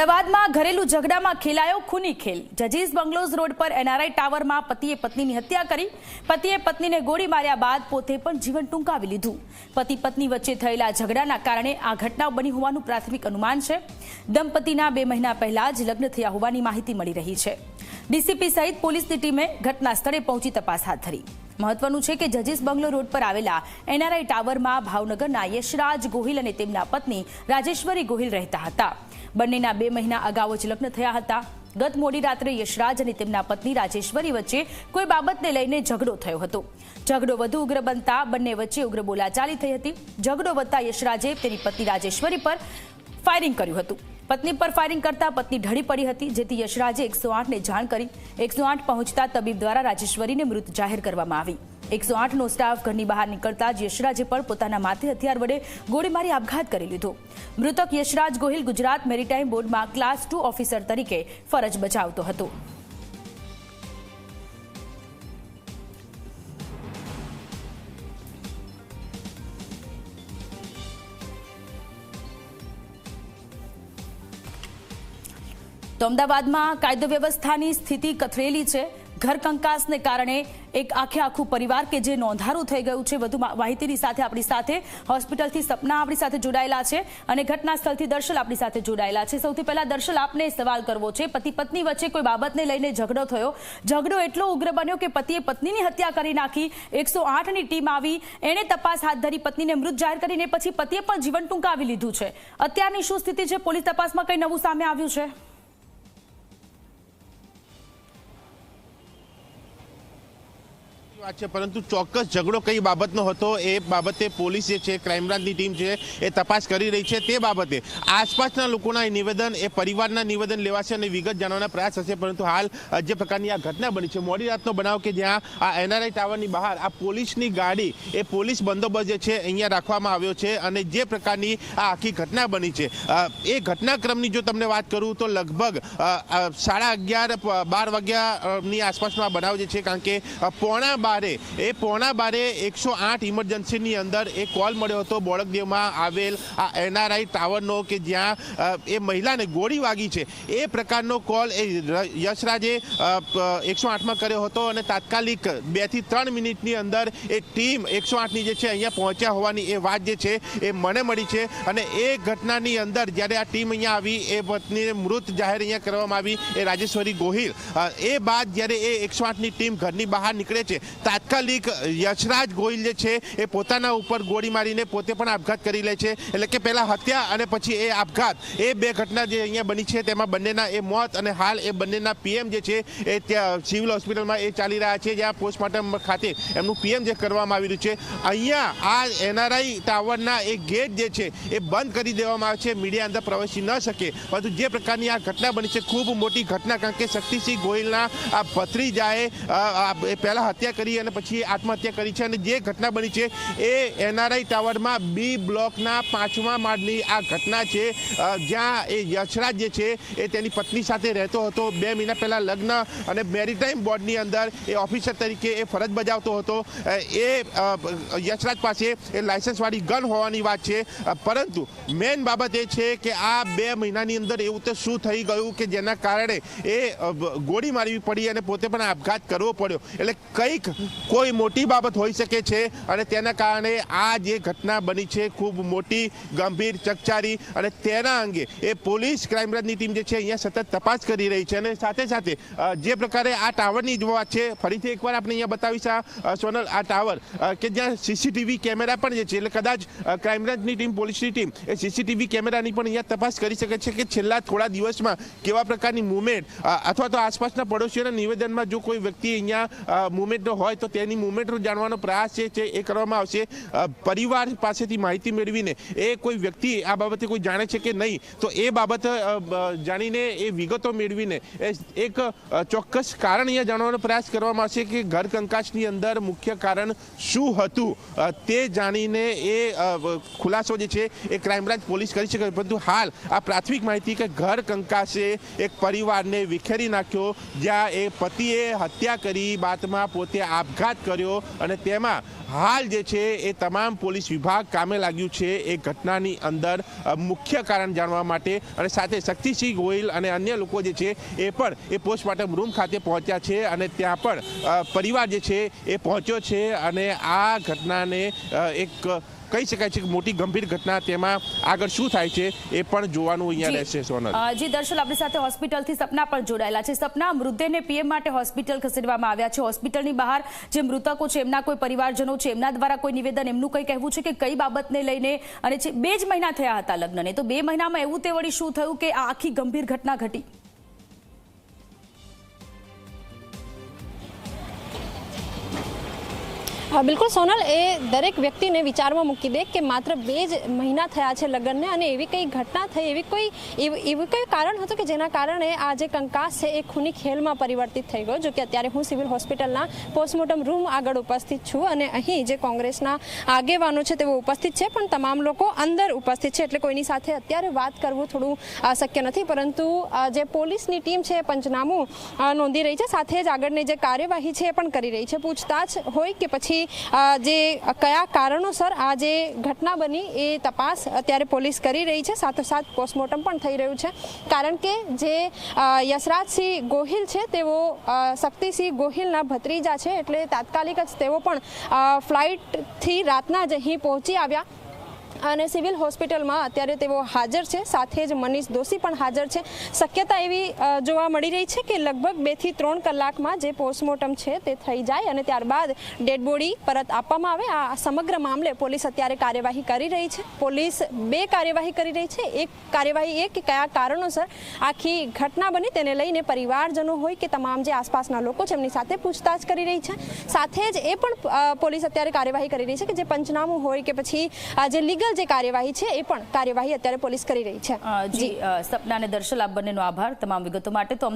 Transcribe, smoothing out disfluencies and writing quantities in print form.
અમદાવાદમાં ઘરેલુ ઝઘડામાં ખેલાયો ખૂની ખેલ। જજીસ બંગલોઝ રોડ પર એનઆરઆઈ ટાવરમાં પતિએ પત્નીની હત્યા કરી। પતિએ પત્નીને ગોળી માર્યા બાદ પોતે પણ જીવન ટૂંકાવી લીધું। પતિ પત્ની વચ્ચે થયેલા ઝઘડાના કારણે આ ઘટના બની હોવાનું પ્રાથમિક અનુમાન છે। દંપતીના 2 મહિના પહેલા જ લગ્ન થયા હોવાની માહિતી મળી રહી છે। ડીસીપી સહિત પોલીસની ટીમે ઘટના સ્થળે પહોંચી તપાસ હાથ ધરી। મહત્વનું છે કે જજીસ બંગલો રોડ પર આવેલા એનઆરઆઈ ટાવરમાં ભાવનગરના યશરાજ ગોહિલ અને તેમના પત્ની રાજેશ્વરી ગોહિલ રહેતા હતા। બંનેના 2 મહિના અગાઉ જ લગ્ન થયા હતા। ગત મોડી રાત્રે યશરાજ અને તેમના પત્ની રાજેશ્વરી વચ્ચે કોઈ બાબતને લઈને ઝઘડો થયો હતો। ઝઘડો વધુ ઉગ્ર બનતા બંને વચ્ચે ઉગ્ર બોલાચાલી થઈ હતી। ઝઘડો વધતા યશરાજે તેની પત્ની રાજેશ્વરી પર ફાયરિંગ કર્યું હતું। પત્ની પર ફાયરિંગ કરતા પત્ની ઢળી પડી હતી, જેથી યશરાજે 108ને જાણ કરી। 108 પહોંચતા તબીબ દ્વારા રાજેશ્વરીને મૃત જાહેર કરવામાં આવી। 108નો સ્ટાફ ઘરની બહાર નીકળતા જ યશરાજે પણ પોતાના માથે હથિયાર વડે ગોળી મારી આપઘાત કરી લીધો। મૃતક યશરાજ ગોહિલ ગુજરાત મેરીટાઈમ બોર્ડમાં ક્લાસ 2 ઓફિસર તરીકે ફરજ બજાવતો હતો। તો અમદાવાદમાં કાયદો વ્યવસ્થાની સ્થિતિ કથળેલી છે। ઘર કંકાસને કારણે એક આખું પરિવાર કે જે નોંધારું થઈ ગયું છે। વધુ માહિતીની સાથે આપણી સાથે હોસ્પિટલથી સપના આપણી સાથે જોડાયેલા છે અને ઘટના સ્થળથી દર્શલ આપણી સાથે જોડાયેલા છે। સૌથી પહેલા દર્શલ, આપને સવાલ કરવો છે, પતિ પત્ની વચ્ચે કોઈ બાબતને લઈને ઝઘડો થયો। ઝઘડો એટલો ઉગ્ર બન્યો કે પતિએ પત્નીની હત્યા કરી નાખી। 108ની ટીમ આવી, એણે તપાસ હાથ ધરી, પત્નીને મૃત જાહેર કરીને પછી પતિએ પણ જીવન ટૂંકાવી લીધું છે। અત્યારની શું સ્થિતિ છે? પોલીસ તપાસમાં કંઈ નવું સામે આવ્યું છે? પરંતુ ચોક્કસ ઝઘડો કઈ બાબતનો હતો એ બાબતે પોલીસ જે છે, ક્રાઇમ બ્રાન્ચની ટીમ છે એ તપાસ કરી રહી છે। તે બાબતે આસપાસના લોકોના નિવેદન, એ પરિવારના નિવેદન લેવાશે અને વિગત જાણવાના પ્રયાસ થશે। પરંતુ હાલ જે પ્રકારની આ ઘટના બની છે, મોડી રાતનો બનાવ કે જ્યાં આ એનઆરઆઈ ટાવરની બહાર આ પોલીસની ગાડી, એ પોલીસ બંદોબસ્ત જે છે અહીંયા રાખવામાં આવ્યો છે અને જે પ્રકારની આ આખી ઘટના બની છે એ ઘટનાક્રમની જો તમને વાત કરું તો લગભગ 11:30 12 વાગ્યાની આસપાસનો આ બનાવ જે છે, કારણ કે પોણા 12 108 ઇમરજન્સીની અંદર એક કોલ મળ્યો હતો બોળકદેવમાં આવેલ આ એનઆરઆઈ ટાવરનો કે જ્યાં એ મહિલાને ગોળી વાગી છે। એ પ્રકારનો કોલ એ યશરાજે 108માં કર્યો હતો અને તાત્કાલિક 2 થી 3 મિનિટની અંદર એ ટીમ 108ની જે છે અહીંયા પહોંચ્યા હોવાની એ વાત જે છે એ મને મળી છે। અને એ ઘટનાની અંદર જ્યારે આ ટીમ અહીંયા આવી, એ પત્નીને મૃત જાહેર અહીંયા કરવામાં આવી, એ રાજેશ્વરી ગોહિલ। એ બાદ જ્યારે એ 108ની ટીમ ઘરની બહાર નીકળે છે, તાત્કાલિક યશરાજ ગોહિલ જે છે એ પોતાના ઉપર ગોળી મારીને પોતે પણ આપઘાત કરી લે છે। એટલે કે પહેલા હત્યા અને પછી એ આપઘાત, એ 2 ઘટના જે અહીંયા બની છે તેમાં બંનેના એ મોત અને હાલ એ બંનેના પીએમ જે છે એ ત્યાં સિવિલ હોસ્પિટલમાં એ ચાલી રહ્યા છે, જ્યાં પોસ્ટમોર્ટમ ખાતે એમનું પીએમ જે કરવામાં આવી રહ્યું છે। અહીંયા આ એનઆરઆઈ ટાવરના એ ગેટ જે છે એ બંધ કરી દેવામાં આવે છે, મીડિયા અંદર પ્રવેશી ન શકે। પરંતુ જે પ્રકારની આ ઘટના બની છે, ખૂબ મોટી ઘટના, કારણ કે શક્તિસિંહ ગોહિલના આ ભત્રીજાએ પહેલા હત્યા કરી અને પછી આત્મહત્યા કરી છે। અને જે ઘટના બની છે એ એનઆરઆઈ ટાવરમાં બી બ્લોકના 5મા માળની આ ઘટના છે, જ્યાં એ યશરાજ જે છે એ તેની પત્ની સાથે રહેતો હતો। 2 મહિના પહેલા લગ્ન અને મેરીટાઈમ બોર્ડની અંદર એ ઓફિસર તરીકે એ ફરજ બજાવતો હતો। એ યશરાજ પાસે એ લાયસન્સવાળી ગન હોવાની વાત છે। પરંતુ મેઇન બાબત એ છે કે આ 2 મહિનાની અંદર એવું તો શું થઈ ગયું કે જેના કારણે એ ગોળી મારવી પડી અને પોતે પણ આપઘાત કરવો પડ્યો। એટલે કંઈક કોઈ મોટી બાબત હોઈ શકે છે અને તેના કારણે આ જે ઘટના બની છે ખૂબ મોટી, ગંભીર, ચકચારી, અને તેના અંગે એ પોલીસ ક્રાઇમ બ્રાન્ચની ટીમ જે છે અહીંયા સતત તપાસ કરી રહી છે। અને સાથે સાથે જે પ્રકારે આ ટાવરની જ વાત છે, ફરીથી એકવાર આપણે અહીંયા બતાવીશ સોનલ, આ ટાવર કે જ્યાં સીસીટીવી કેમેરા પણ જે છે, એટલે કદાચ ક્રાઇમ બ્રાન્ચની ટીમ, પોલીસની ટીમ એ સીસીટીવી કેમેરાની પણ અહીંયા તપાસ કરી શકે છે કે છેલ્લા થોડા દિવસમાં કેવા પ્રકારની મુવમેન્ટ અથવા તો આસપાસના પડોશીઓના નિવેદનમાં જો કોઈ વ્યક્તિ અહીંયા મુવમેન્ટ હોય તો તેની મુવમેન્ટ જાણવાનો પ્રયાસ છે એ કરવામાં આવશે। પરિવાર પાસેથી માહિતી મેળવીને એ કોઈ વ્યક્તિ આ બાબતે કોઈ જાણે છે કે નહીં, તો એ બાબત જાણીને એ વિગતો મેળવીને એક ચોક્કસ કારણ અહીંયા જાણવાનો પ્રયાસ કરવામાં આવશે કે ઘર કંકાસની અંદર મુખ્ય કારણ શું હતું, તે જાણીને એ ખુલાસો જે છે એ ક્રાઇમ બ્રાન્ચ પોલીસ કરી શકે। પરંતુ હાલ આ પ્રાથમિક માહિતી કે ઘર કંકાસે એક પરિવારને વિખેરી નાખ્યો, જ્યાં એ પતિએ હત્યા કરી, બાદમાં પોતે આપઘાત કર્યો અને તેમાં હાલ જે છે એ તમામ પોલીસ વિભાગ કામે લાગ્યું છે એ ઘટનાની અંદર મુખ્ય કારણ જાણવા માટે અને સાથે શક્તિસિંહ ગોહિલ અને અન્ય લોકો જે છે એ પણ એ પોસ્ટમોર્ટમ રૂમ ખાતે પહોંચ્યા છે અને ત્યાં પણ પરિવાર જે છે એ પહોંચ્યો છે અને આ ઘટનાને એક કહી શકાય છે કે મોટી ગંભીર ઘટના, તેમાં આગળ શું થાય છે એ પણ જોવાનું અહીંયા રહેશે. સોનલ જી દર્શન, આપણી સાથે હોસ્પિટલથી સપના પણ જોડાયેલા છે. સપના, મૃતદેહને પીએમ માટે હોસ્પિટલ ખસેડવામાં આવ્યા છે. હોસ્પિટલની બહાર જે મૃતકો છે એમના કોઈ પરિવારજનો છે, એમના દ્વારા કોઈ નિવેદન, એમનું કંઈ કહેવું છે કે કઈ બાબતને લઈને? અને 2 જ મહિના થયા હતા લગ્નને, તો 2 મહિનામાં એવું તે વળી શું થયું કે આ આખી ગંભીર ઘટના ઘટી? બિલકુલ સોનલ, એ દરેક વ્યક્તિને વિચારમાં મૂકી દે કે માત્ર 2 જ મહિના થયા છે લગ્નને અને એવી કઈ ઘટના થઈ, એવું કઈ કારણ હતું કે જેના કારણે આ જે કંકાસ છે એ ખૂની ખેલમાં પરિવર્તિત થઈ ગયો. જો કે અત્યારે હું સિવિલ હોસ્પિટલના પોસ્ટમોર્ટમ રૂમ આગળ ઉપસ્થિત છું અને અહીં જે કોંગ્રેસના આગેવાનો છે તેઓ ઉપસ્થિત છે, પણ તમામ લોકો અંદર ઉપસ્થિત છે, એટલે કોઈની સાથે અત્યારે વાત કરવું થોડું શક્ય નથી. પરંતુ જે પોલીસની ટીમ છે પંચનામું નોંધી રહી છે, સાથે જ આગળની જે કાર્યવાહી છે એ પણ કરી રહી છે. પૂછતાછ હોય કે પછી જે કયા કારણોસર આ જે ઘટના બની એ તપાસ અત્યારે પોલીસ કરી રહી છે. સાથોસાથ પોસ્ટમોર્ટમ પણ થઈ રહ્યું છે, કારણ કે જે યશરાજસિંહ ગોહિલ છે તેઓ શક્તિસિંહ ગોહિલના ભત્રીજા છે, એટલે તાત્કાલિક જ તેઓ પણ ફ્લાઇટથી રાતના જ અહીં પહોંચી આવ્યા અને સિવિલ હોસ્પિટલમાં અત્યારે તેઓ હાજર છે. સાથે જ મનીષ દોશી પણ હાજર છે. શક્યતા એવી જોવા મળી રહી છે કે લગભગ 2 થી 3 કલાકમાં જે પોસ્ટમોર્ટમ છે તે થઈ જાય અને ત્યારબાદ ડેડ બોડી પરત આપવામાં આવે. આ સમગ્ર મામલે પોલીસ અત્યારે કાર્યવાહી કરી રહી છે. પોલીસ 2 કાર્યવાહી કરી રહી છે. એક કાર્યવાહી એ કે કયા કારણોસર આખી ઘટના બની તેને લઈને પરિવારજનો હોય કે તમામ જે આસપાસના લોકો છે એમની સાથે પૂછતાછ કરી રહી છે. સાથે જ એ પણ પોલીસ અત્યારે કાર્યવાહી કરી રહી છે કે જે પંચનામું હોય કે પછી જે લીગલ જે કાર્યવાહી છે એ પણ કાર્યવાહી અત્યારે પોલીસ કરી રહી છે. જી સપના અને દર્શન, આપ બંનેનો આભાર તમામ વિગતો માટે. તો